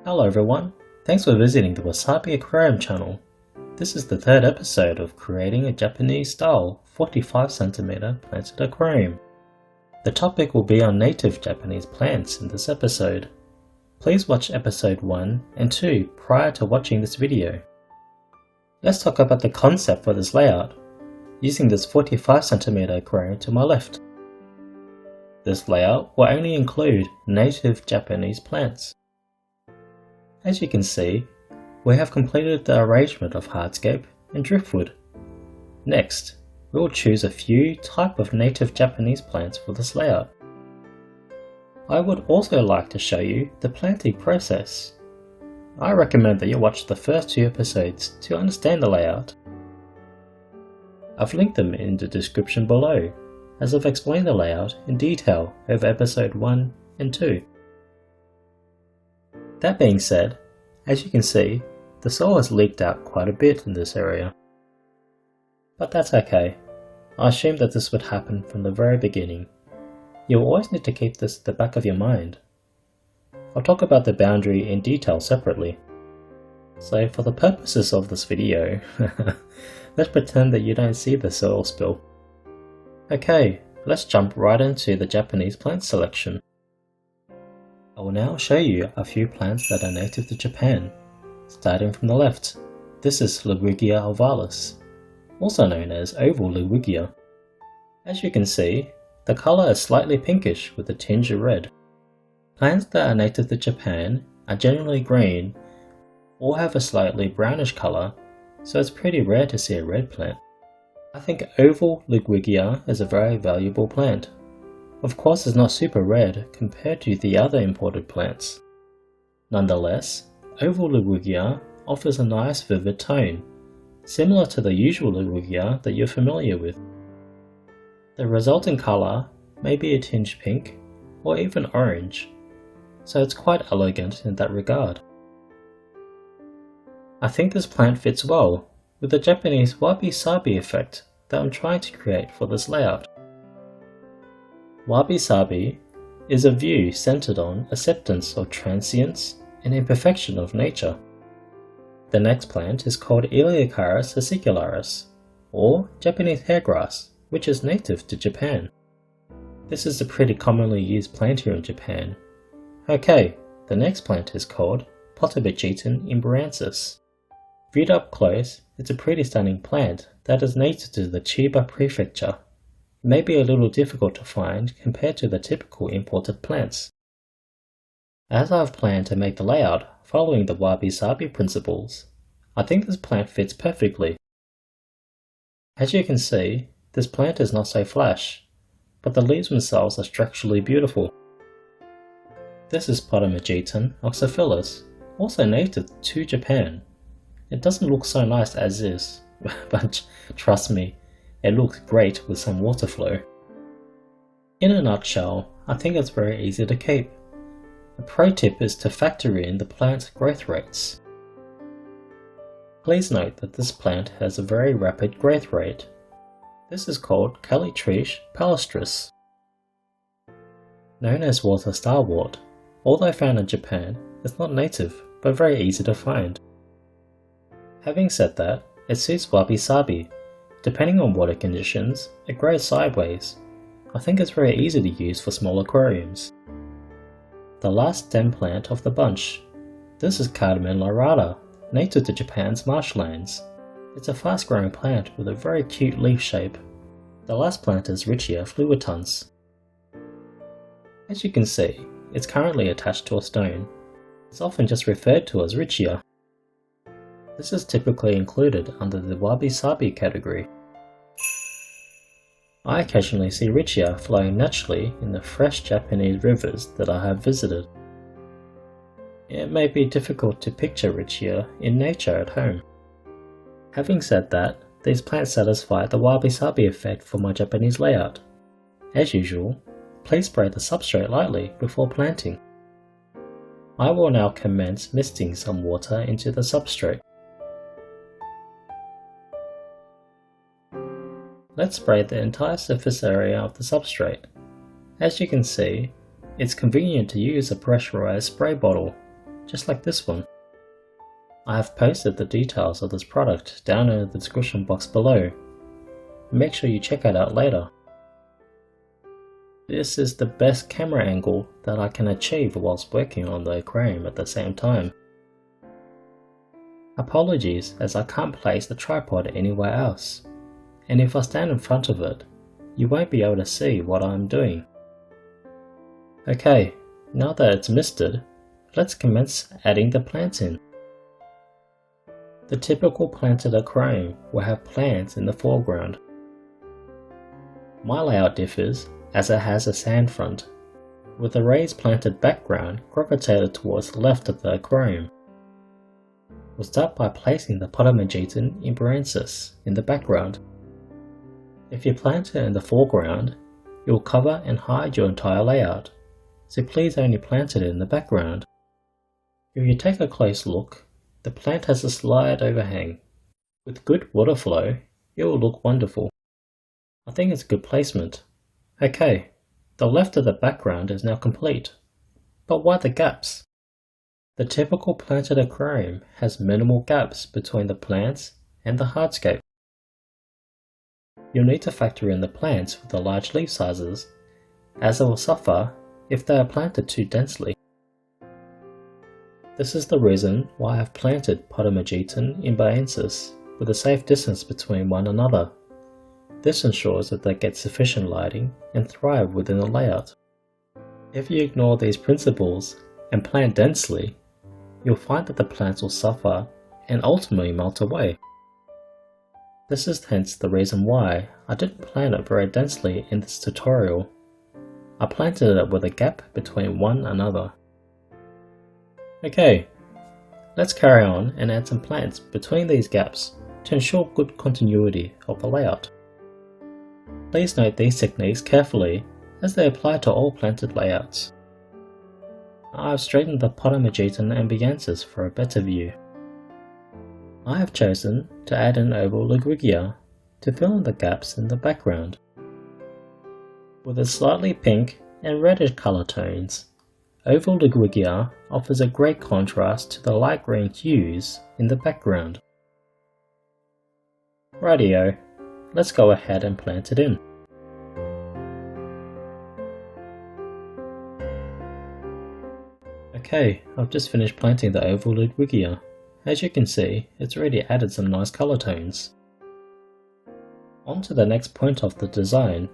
Hello everyone, thanks for visiting the Wasabi Aquarium channel. This is the third episode of creating a Japanese style 45cm planted aquarium. The topic will be on native Japanese plants in this episode. Please watch episode 1 and 2 prior to watching this video. Let's talk about the concept for this layout, using this 45cm aquarium to my left. This layout will only include native Japanese plants. As you can see, we have completed the arrangement of hardscape and driftwood. Next, we will choose a few type of native Japanese plants for this layout. I would also like to show you the planting process. I recommend that you watch the first 2 episodes to understand the layout. I've linked them in the description below, as I've explained the layout in detail over episode 1 and 2. That being said, as you can see, the soil has leaked out quite a bit in this area. But that's okay. I assumed that this would happen from the very beginning. You'll always need to keep this at the back of your mind. I'll talk about the boundary in detail separately. So for the purposes of this video, let's pretend that you don't see the soil spill. Okay, let's jump right into the Japanese plant selection. I will now show you a few plants that are native to Japan. Starting from the left, this is Ludwigia ovalis, also known as oval Ludwigia. As you can see, the colour is slightly pinkish with a tinge of red. Plants that are native to Japan are generally green or have a slightly brownish colour, so it's pretty rare to see a red plant. I think oval Ludwigia is a very valuable plant. Of course, it's not super red compared to the other imported plants. Nonetheless, oval Ludwigia offers a nice vivid tone, similar to the usual Ludwigia that you're familiar with. The resulting colour may be a tinge pink or even orange, so it's quite elegant in that regard. I think this plant fits well with the Japanese wabi-sabi effect that I'm trying to create for this layout. Wabi-sabi is a view centered on acceptance of transience and imperfection of nature. The next plant is called Eleocharis Acicularis, or Japanese hairgrass, which is native to Japan. This is a pretty commonly used plant here in Japan. Okay, the next plant is called Potamogeton Inbaensis. Viewed up close, it's a pretty stunning plant that is native to the Chiba prefecture. It may be a little difficult to find compared to the typical imported plants. As I've planned to make the layout following the wabi-sabi principles, I think this plant fits perfectly. As you can see, this plant is not so flash, but the leaves themselves are structurally beautiful. This is Potamogeton Oxyphyllus, also native to Japan. It doesn't look so nice as is, but trust me, it looks great with some water flow. In a nutshell, I think it's very easy to keep. A pro tip is to factor in the plant's growth rates. Please note that this plant has a very rapid growth rate. This is called Callitriche Palustris. Known as water starwort, although found in Japan, it's not native but very easy to find. Having said that, it suits wabi-sabi. Depending on water conditions, it grows sideways. I think it's very easy to use for small aquariums. The last stem plant of the bunch. This is Cardamine Lyrata, native to Japan's marshlands. It's a fast growing plant with a very cute leaf shape. The last plant is Riccia Fluitans. As you can see, it's currently attached to a stone. It's often just referred to as Riccia. This is typically included under the wabi-sabi category. I occasionally see Riccia flowing naturally in the fresh Japanese rivers that I have visited. It may be difficult to picture Riccia in nature at home. Having said that, these plants satisfy the wabi-sabi effect for my Japanese layout. As usual, please spray the substrate lightly before planting. I will now commence misting some water into the substrate. Let's spray the entire surface area of the substrate. As you can see, it's convenient to use a pressurized spray bottle just like this one. I have posted the details of this product down in the description box below. Make sure you check it out later. This is the best camera angle that I can achieve whilst working on the aquarium at the same time. Apologies as I can't place the tripod anywhere else, and if I stand in front of it, you won't be able to see what I'm doing. Okay, now that it's misted, let's commence adding the plants in. The typical planted aquarium will have plants in the foreground. My layout differs as it has a sand front, with the raised planted background gravitated towards the left of the aquarium. We'll start by placing the Potamogeton Inbaensis in the background. If you plant it in the foreground, it will cover and hide your entire layout, so please only plant it in the background. If you take a close look, the plant has a slight overhang. With good water flow, it will look wonderful. I think it's good placement. Okay, the left of the background is now complete. But why the gaps? The typical planted aquarium has minimal gaps between the plants and the hardscape. You'll need to factor in the plants with the large leaf sizes, as they will suffer if they are planted too densely. This is the reason why I have planted Potamogeton Inbaensis with a safe distance between one another. This ensures that they get sufficient lighting and thrive within the layout. If you ignore these principles and plant densely, you'll find that the plants will suffer and ultimately melt away. This is hence the reason why I didn't plant it very densely in this tutorial. I planted it with a gap between one another. Okay, let's carry on and add some plants between these gaps to ensure good continuity of the layout. Please note these techniques carefully as they apply to all planted layouts. I have straightened the Potamogeton Inbaensis for a better view. I have chosen to add an oval Ludwigia to fill in the gaps in the background. With its slightly pink and reddish colour tones, oval Ludwigia offers a great contrast to the light green hues in the background. Rightio, let's go ahead and plant it in. Okay, I've just finished planting the oval Ludwigia. As you can see, it's already added some nice colour tones. On to the next point of the design.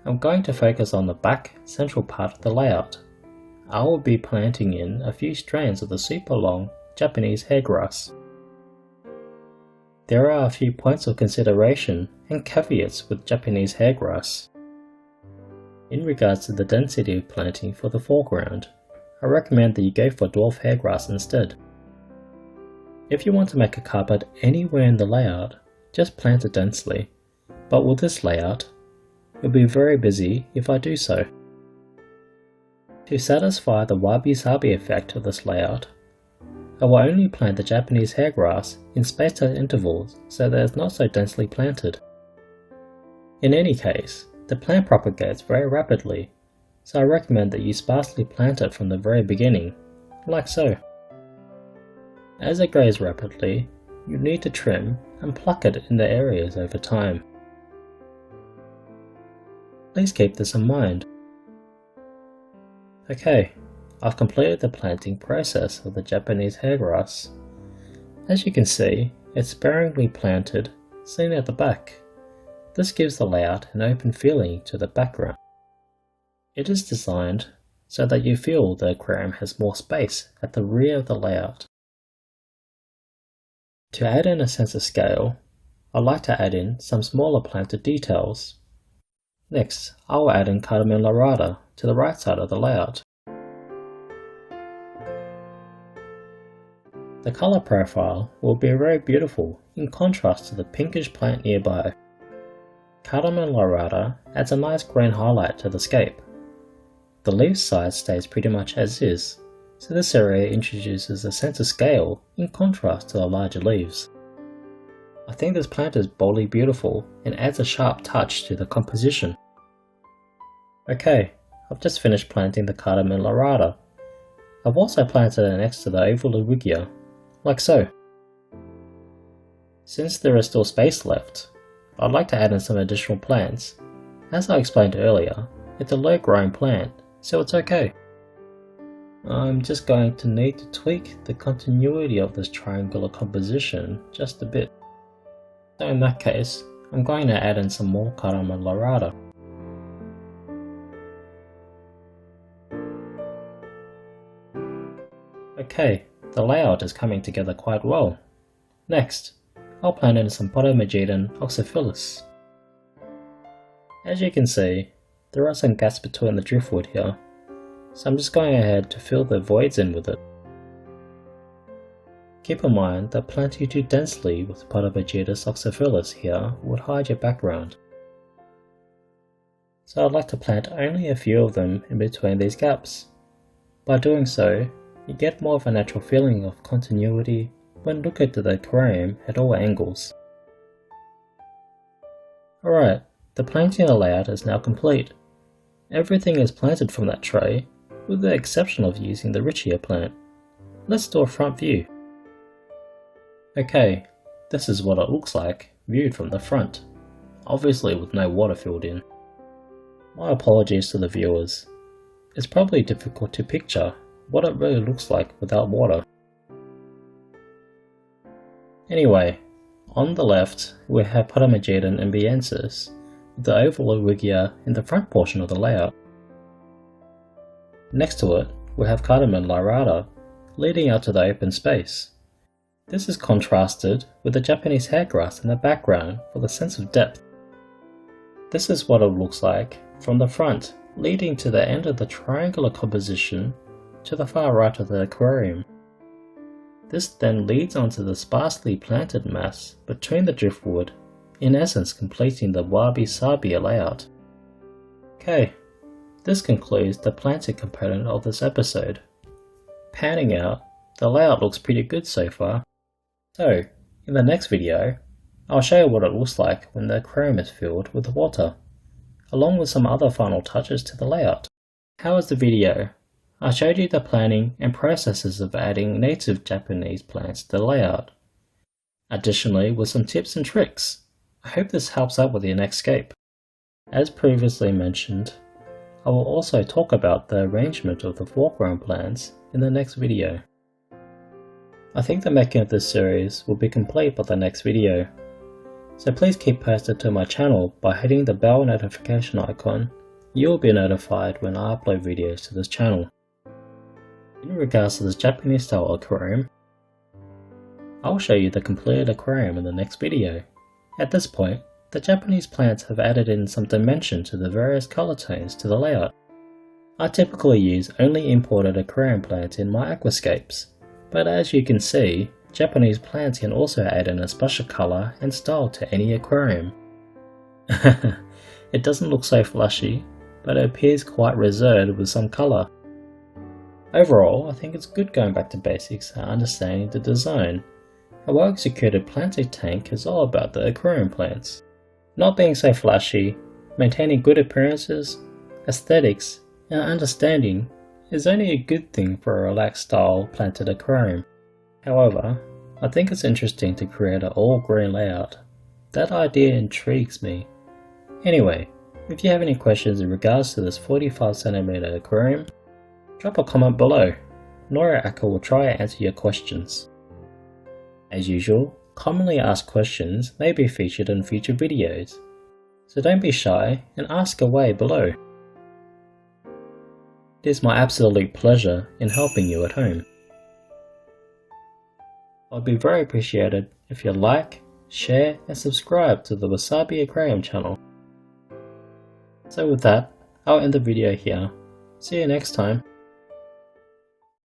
I'm going to focus on the back central part of the layout. I will be planting in a few strands of the super long Japanese hairgrass. There are a few points of consideration and caveats with Japanese hairgrass. In regards to the density of planting for the foreground, I recommend that you go for dwarf hairgrass instead. If you want to make a carpet anywhere in the layout, just plant it densely, but with this layout, you'll be very busy if I do so. To satisfy the wabi-sabi effect of this layout, I will only plant the Japanese hairgrass in spaced out intervals so that it's not so densely planted. In any case, the plant propagates very rapidly, so I recommend that you sparsely plant it from the very beginning, like so. As it grows rapidly, you need to trim and pluck it in the areas over time. Please keep this in mind. Okay, I've completed the planting process of the Japanese hairgrass. As you can see, it's sparingly planted, seen at the back. This gives the layout an open feeling to the background. It is designed so that you feel the aquarium has more space at the rear of the layout. To add in a sense of scale, I like to add in some smaller planted details. Next, I will add in Cardamine Lyrata to the right side of the layout. The colour profile will be very beautiful in contrast to the pinkish plant nearby. Cardamine Lyrata adds a nice green highlight to the scape. The leaf size stays pretty much as is, so this area introduces a sense of scale in contrast to the larger leaves. I think this plant is boldly beautiful and adds a sharp touch to the composition. Okay, I've just finished planting the Cardamine Lyrata. I've also planted it next to the oval Ludwigia, like so. Since there is still space left, I'd like to add in some additional plants. As I explained earlier, it's a low growing plant, so it's okay. I'm just going to need to tweak the continuity of this triangular composition just a bit. So in that case, I'm going to add in some more Cardamine Lyrata. Okay, the layout is coming together quite well. Next, I'll plant in some Potamogeton Oxyphyllus. As you can see, there are some gaps between the driftwood here, so I'm just going ahead to fill the voids in with it. Keep in mind that planting too densely with Potamogeton Oxyphyllus here would hide your background. So I'd like to plant only a few of them in between these gaps. By doing so, you get more of a natural feeling of continuity when looking at the aquarium at all angles. Alright, the planting layout is now complete. Everything is planted from that tray, with the exception of using the Riccia plant. Let's do a front view. Okay, this is what it looks like viewed from the front, obviously with no water filled in. My apologies to the viewers. It's probably difficult to picture what it really looks like without water. Anyway, on the left we have Potamogeton Inbaensis with the oval Ludwigia in the front portion of the layout. Next to it we have Cardamine Lyrata leading out to the open space. This is contrasted with the Japanese hairgrass in the background for the sense of depth. This is what it looks like from the front, leading to the end of the triangular composition to the far right of the aquarium. This then leads onto the sparsely planted mass between the driftwood, in essence completing the wabi-sabi layout. Okay, this concludes the planted component of this episode. Panning out, the layout looks pretty good so far. So, in the next video, I'll show you what it looks like when the aquarium is filled with water, along with some other final touches to the layout. How was the video? I showed you the planning and processes of adding native Japanese plants to the layout. Additionally, with some tips and tricks. I hope this helps out with your next scape. As previously mentioned, I will also talk about the arrangement of the foreground plants in the next video. I think the making of this series will be complete by the next video, so please keep posted to my channel by hitting the bell notification icon. You will be notified when I upload videos to this channel. In regards to this Japanese style aquarium, I'll show you the completed aquarium in the next video. At this point, the Japanese plants have added in some dimension to the various color tones to the layout. I typically use only imported aquarium plants in my aquascapes, but as you can see, Japanese plants can also add in a special color and style to any aquarium. It doesn't look so flashy, but it appears quite reserved with some color. Overall, I think it's good going back to basics and understanding the design. A well-executed planting tank is all about the aquarium plants. Not being so flashy, maintaining good appearances, aesthetics, and understanding is only a good thing for a relaxed style planted aquarium. However, I think it's interesting to create an all-green layout. That idea intrigues me. Anyway, if you have any questions in regards to this 45cm aquarium, drop a comment below. Nora Akka will try and answer your questions. As usual, commonly asked questions may be featured in future videos, so don't be shy and ask away below. It is my absolute pleasure in helping you at home. I'd be very appreciated if you like, share and subscribe to the Wasabi Aquarium channel. So with that, I'll end the video here. See you next time.